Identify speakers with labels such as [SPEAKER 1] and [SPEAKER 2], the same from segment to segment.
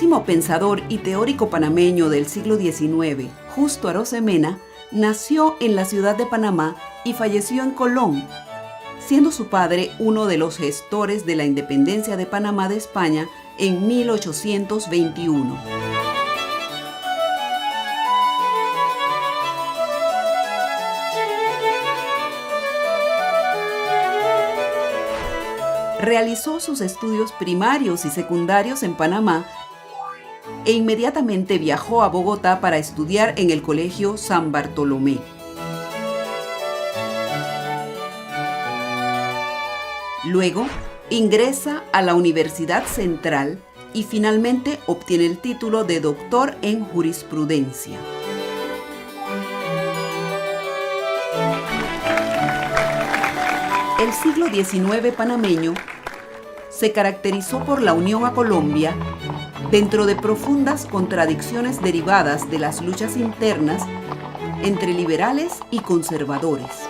[SPEAKER 1] último pensador y teórico panameño del siglo XIX, Justo Arosemena, nació en la ciudad de Panamá y falleció en Colón, siendo su padre uno de los gestores de la independencia de Panamá de España en 1821. Realizó sus estudios primarios y secundarios en Panamá e inmediatamente viajó a Bogotá para estudiar en el Colegio San Bartolomé. Luego, ingresa a la Universidad Central y finalmente obtiene el título de doctor en jurisprudencia. El siglo XIX panameño se caracterizó por la unión a Colombia dentro de profundas contradicciones derivadas de las luchas internas entre liberales y conservadores.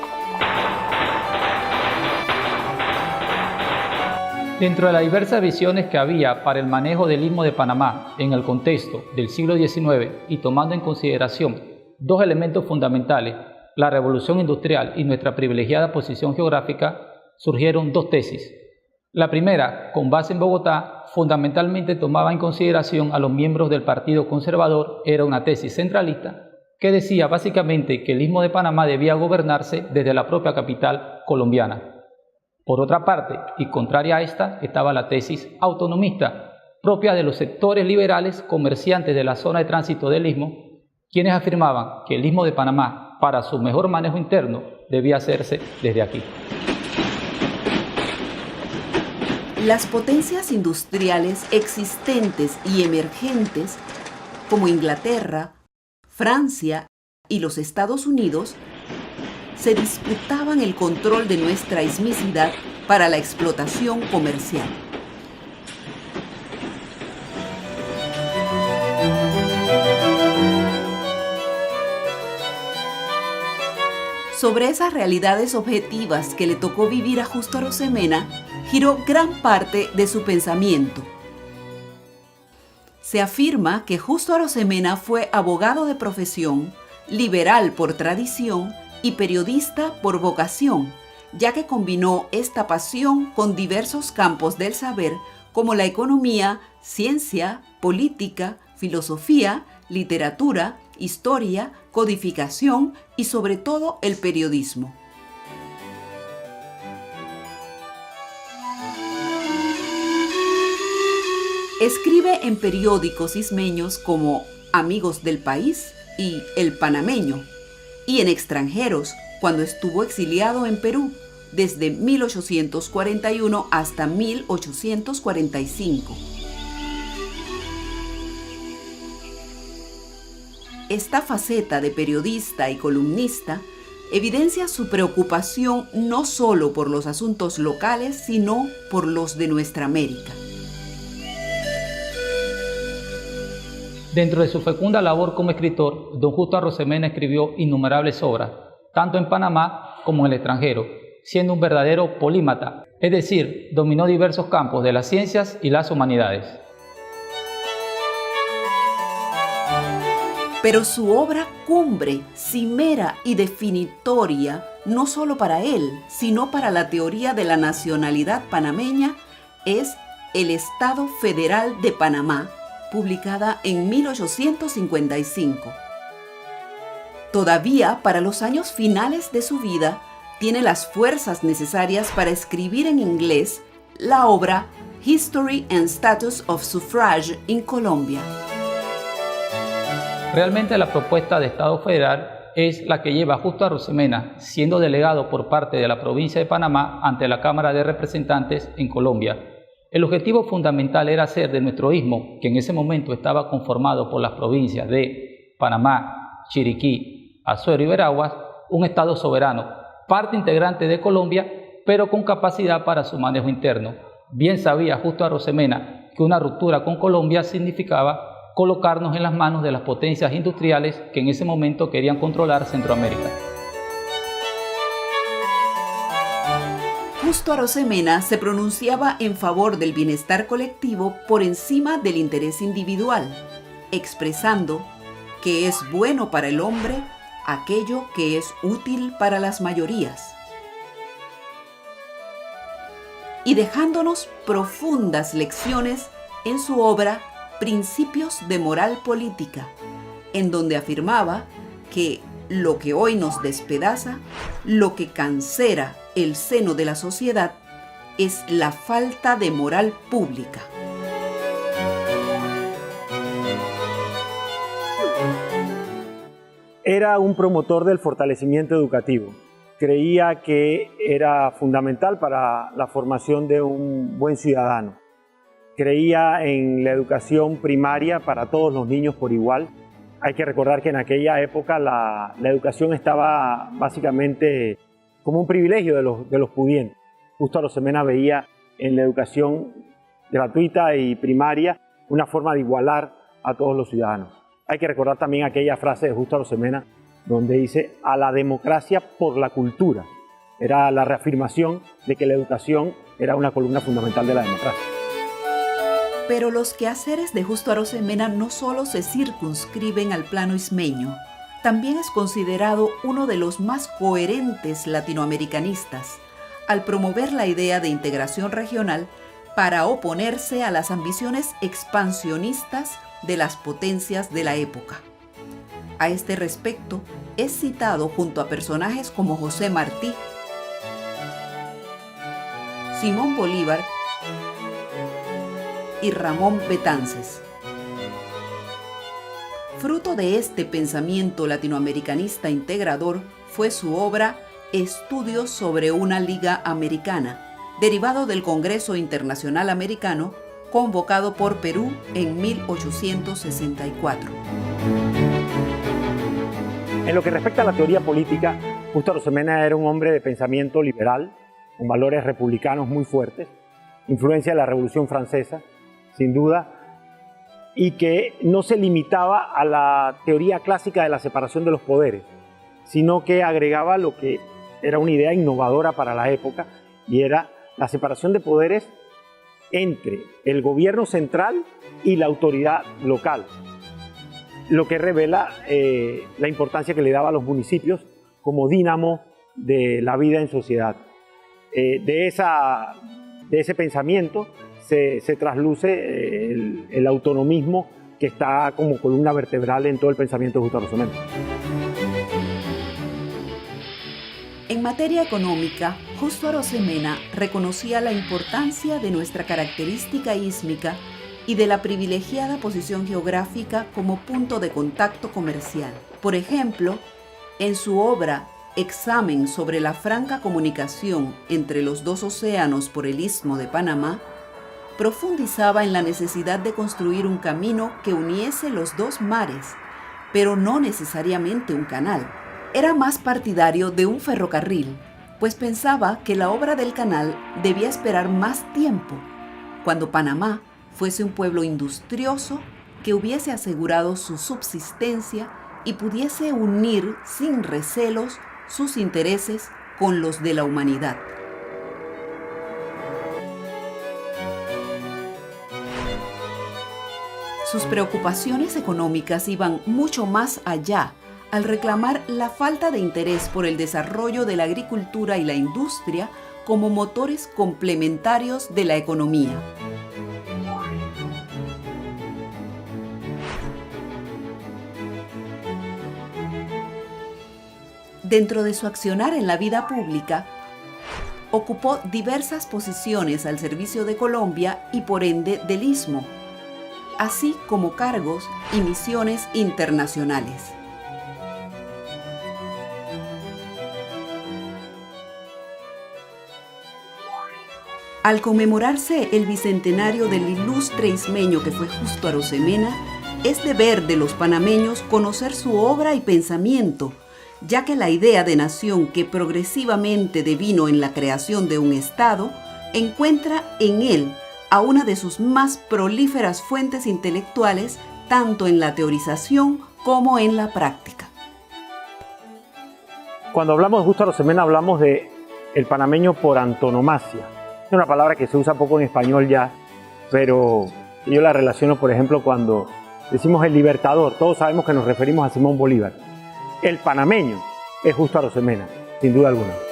[SPEAKER 2] Dentro de las diversas visiones que había para el manejo del Istmo de Panamá en el contexto del siglo XIX y tomando en consideración dos elementos fundamentales, la revolución industrial y nuestra privilegiada posición geográfica, surgieron dos tesis. La primera, con base en Bogotá, fundamentalmente tomaba en consideración a los miembros del Partido Conservador, era una tesis centralista que decía básicamente que el Istmo de Panamá debía gobernarse desde la propia capital colombiana. Por otra parte, y contraria a esta, estaba la tesis autonomista, propia de los sectores liberales comerciantes de la zona de tránsito del Istmo, quienes afirmaban que el Istmo de Panamá, para su mejor manejo interno, debía hacerse desde aquí.
[SPEAKER 1] Las potencias industriales existentes y emergentes, como Inglaterra, Francia y los Estados Unidos, se disputaban el control de nuestra ismicidad para la explotación comercial. Sobre esas realidades objetivas que le tocó vivir a Justo Arosemena, giró gran parte de su pensamiento. Se afirma que Justo Arosemena fue abogado de profesión, liberal por tradición y periodista por vocación, ya que combinó esta pasión con diversos campos del saber como la economía, ciencia, política, filosofía, literatura, historia, codificación y sobre todo el periodismo. Escribe en periódicos ismeños como Amigos del País y El Panameño, y en extranjeros cuando estuvo exiliado en Perú desde 1841 hasta 1845. Esta faceta de periodista y columnista evidencia su preocupación no solo por los asuntos locales, sino por los de nuestra América.
[SPEAKER 2] Dentro de su fecunda labor como escritor, don Justo Arosemena escribió innumerables obras, tanto en Panamá como en el extranjero, siendo un verdadero polímata, es decir, dominó diversos campos de las ciencias y las humanidades.
[SPEAKER 1] Pero su obra cumbre, cimera y definitoria, no solo para él, sino para la teoría de la nacionalidad panameña, es El Estado Federal de Panamá, publicada en 1855. Todavía para los años finales de su vida, tiene las fuerzas necesarias para escribir en inglés la obra History and Status of Suffrage in Colombia.
[SPEAKER 2] Realmente la propuesta de Estado Federal es la que lleva Justo Arosemena, siendo delegado por parte de la provincia de Panamá ante la Cámara de Representantes en Colombia. El objetivo fundamental era hacer de nuestro istmo, que en ese momento estaba conformado por las provincias de Panamá, Chiriquí, Azuero y Veraguas, un Estado soberano, parte integrante de Colombia, pero con capacidad para su manejo interno. Bien sabía Justo Arosemena que una ruptura con Colombia significaba colocarnos en las manos de las potencias industriales que en ese momento querían controlar Centroamérica.
[SPEAKER 1] Justo Arosemena se pronunciaba en favor del bienestar colectivo por encima del interés individual, expresando que es bueno para el hombre aquello que es útil para las mayorías, y dejándonos profundas lecciones en su obra Principios de Moral Política, en donde afirmaba que lo que hoy nos despedaza, lo que cancera el seno de la sociedad, es la falta de moral pública.
[SPEAKER 3] Era un promotor del fortalecimiento educativo. Creía que era fundamental para la formación de un buen ciudadano. Creía en la educación primaria para todos los niños por igual. Hay que recordar que en aquella época la educación estaba básicamente como un privilegio de los pudientes. Justo Arosemena veía en la educación gratuita y primaria una forma de igualar a todos los ciudadanos. Hay que recordar también aquella frase de Justo Arosemena donde dice a la democracia por la cultura. Era la reafirmación de que la educación era una columna fundamental de la democracia.
[SPEAKER 1] Pero los quehaceres de Justo Arosemena no solo se circunscriben al plano ismeño, también es considerado uno de los más coherentes latinoamericanistas, al promover la idea de integración regional para oponerse a las ambiciones expansionistas de las potencias de la época. A este respecto, es citado junto a personajes como José Martí, Simón Bolívar y Ramón Betances. Fruto de este pensamiento latinoamericanista integrador fue su obra Estudios sobre una Liga Americana, derivado del Congreso Internacional Americano, convocado por Perú en 1864.
[SPEAKER 3] En lo que respecta a la teoría política, Justo Arosemena era un hombre de pensamiento liberal, con valores republicanos muy fuertes, influencia de la Revolución Francesa, sin duda, y que no se limitaba a la teoría clásica de la separación de los poderes, sino que agregaba lo que era una idea innovadora para la época, y era la separación de poderes entre el gobierno central y la autoridad local, lo que revela la importancia que le daba a los municipios como dínamo de la vida en sociedad. De ese pensamiento se trasluce el autonomismo que está como columna vertebral en todo el pensamiento de Justo Arosemena.
[SPEAKER 1] En materia económica, Justo Arosemena reconocía la importancia de nuestra característica ísmica y de la privilegiada posición geográfica como punto de contacto comercial. Por ejemplo, en su obra Examen sobre la franca comunicación entre los dos océanos por el Istmo de Panamá, profundizaba en la necesidad de construir un camino que uniese los dos mares, pero no necesariamente un canal. Era más partidario de un ferrocarril, pues pensaba que la obra del canal debía esperar más tiempo, cuando Panamá fuese un pueblo industrioso que hubiese asegurado su subsistencia y pudiese unir sin recelos sus intereses con los de la humanidad. Sus preocupaciones económicas iban mucho más allá al reclamar la falta de interés por el desarrollo de la agricultura y la industria como motores complementarios de la economía. Dentro de su accionar en la vida pública, ocupó diversas posiciones al servicio de Colombia y por ende del Istmo, así como cargos y misiones internacionales. Al conmemorarse el bicentenario del ilustre ismeño que fue Justo Arosemena, es deber de los panameños conocer su obra y pensamiento, ya que la idea de nación que progresivamente devino en la creación de un Estado encuentra en él a una de sus más prolíferas fuentes intelectuales, tanto en la teorización como en la práctica.
[SPEAKER 3] Cuando hablamos de Justo Arosemena hablamos de el panameño por antonomasia. Es una palabra que se usa poco en español ya, pero yo la relaciono, por ejemplo, cuando decimos el libertador. Todos sabemos que nos referimos a Simón Bolívar. El panameño es Justo Arosemena, sin duda alguna.